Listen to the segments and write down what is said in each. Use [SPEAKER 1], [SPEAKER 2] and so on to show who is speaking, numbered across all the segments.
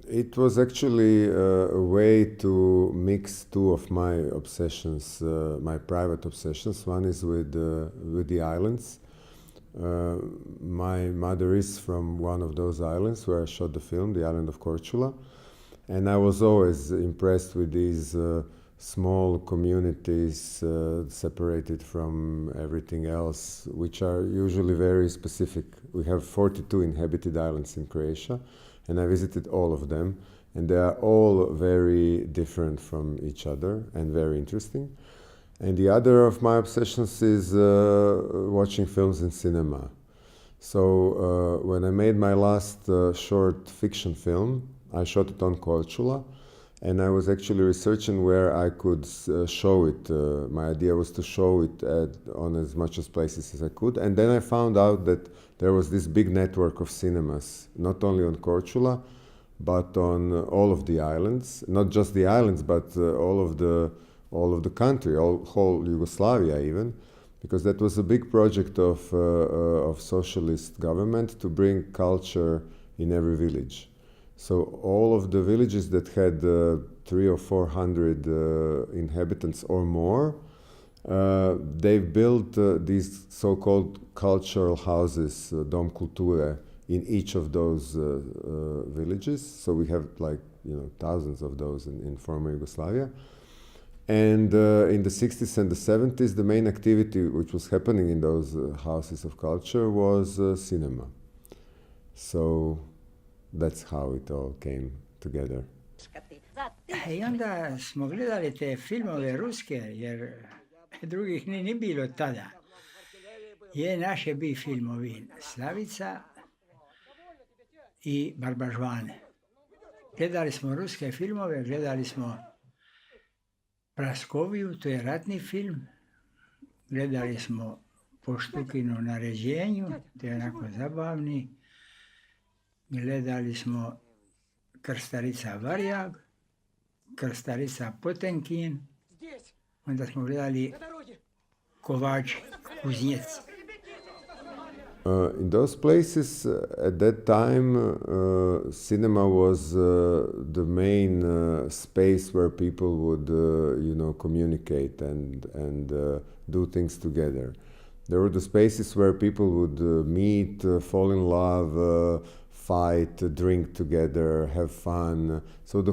[SPEAKER 1] It was actually a way to mix two of my obsessions, my private obsessions. One is with the islands. My mother is from one of those islands where I shot the film, the island of Korčula, and I was always impressed with these small communities separated from everything else, which are usually very specific. We have 42 inhabited islands in Croatia, and I visited all of them, and they are all very different from each other and very interesting. And the other of my obsessions is watching films in cinema. So when I made my last short fiction film, I shot it on Korčula, and I was actually researching where I could show it. My idea was to show it on as much as places as I could, and then I found out that there was this big network of cinemas, not only on Korčula, but on all of the islands. Not just the islands, but all of the country, whole Yugoslavia even, because that was a big project of socialist government to bring culture in every village. So all of the villages that had 300 or 400 inhabitants or more, they've built these so-called cultural houses, Dom Kulture, in each of those villages. So we have thousands of those in former Yugoslavia. And in the 60s and the 70s, the main activity which was happening in those houses of culture was cinema. So that's how it all came together.
[SPEAKER 2] I onda smo gledali te filmove ruske, jer drugih ni bilo tada. Naše bi filmovi Slavica i Barbažvane. Gledali smo ruske filmove, gledali smo Praskoviju, to je ratni film. Gledali smo Poštukinu naređenju, to je onako zabavni. Gledali smo Krstarica Varjag, Krstarica Potenkin, onda smo gledali Kovač Kuznjec.
[SPEAKER 1] In those places, at that time, cinema was the main space where people would, communicate and do things together. There were the spaces where people would meet, fall in love, fight, drink together, have fun. So the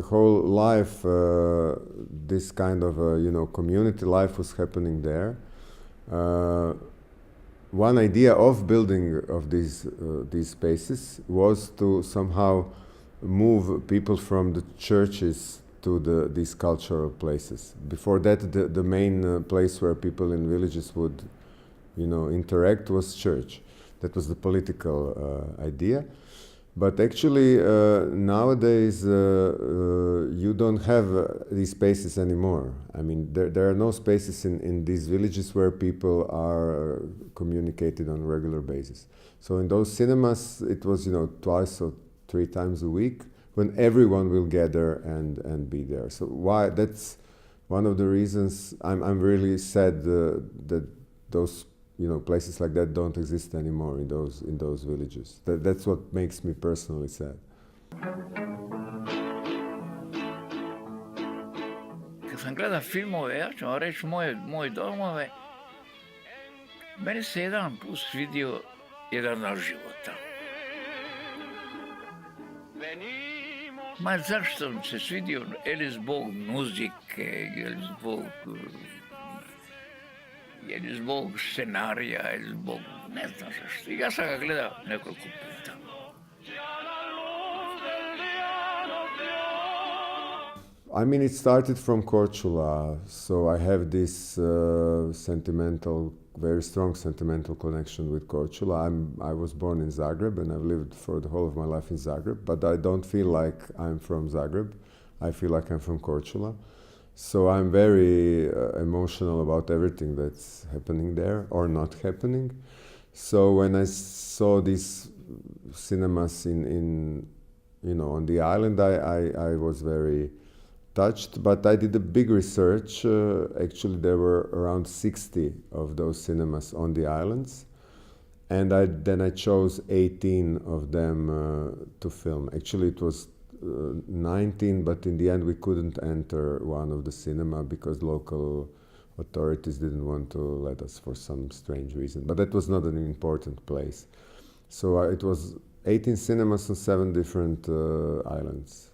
[SPEAKER 1] whole life, this kind of community life was happening there. One idea of building of these spaces was to somehow move people from the churches to these cultural places. Before that, the main place where people in villages would, interact was church. That was the political idea. But actually, nowadays, you don't have these spaces anymore. I mean, there are no spaces in these villages where people are communicated on a regular basis. So in those cinemas, it was, twice or 3 times a week when everyone will gather and be there. So that's one of the reasons I'm really sad that those places like that don't exist anymore in those villages. That's what makes me personally sad.
[SPEAKER 3] Kad sam gleda filmove, ja ću vam reći moje domove, meni se jedan put svidio jedan naš života. Ma zašto mi se svidio? Ili zbog muzike, ili zbog scenarija, ili zbog ne znam što. Ja sam ga gledao nekoliko puta.
[SPEAKER 1] I mean, it started from Korčula, so I have this very strong sentimental connection with Korčula. I was born in Zagreb and I've lived for the whole of my life in Zagreb, but I don't feel like I'm from Zagreb. I feel like I'm from Korčula. So I'm very emotional about everything that's happening there or not happening. So when I saw these cinemas on the island, I was very touched, but I did a big research. Actually, there were around 60 of those cinemas on the islands. And then I chose 18 of them to film. Actually, it was 19, but in the end we couldn't enter one of the cinema because local authorities didn't want to let us for some strange reason. But that was not an important place. So it was 18 cinemas on 7 different islands.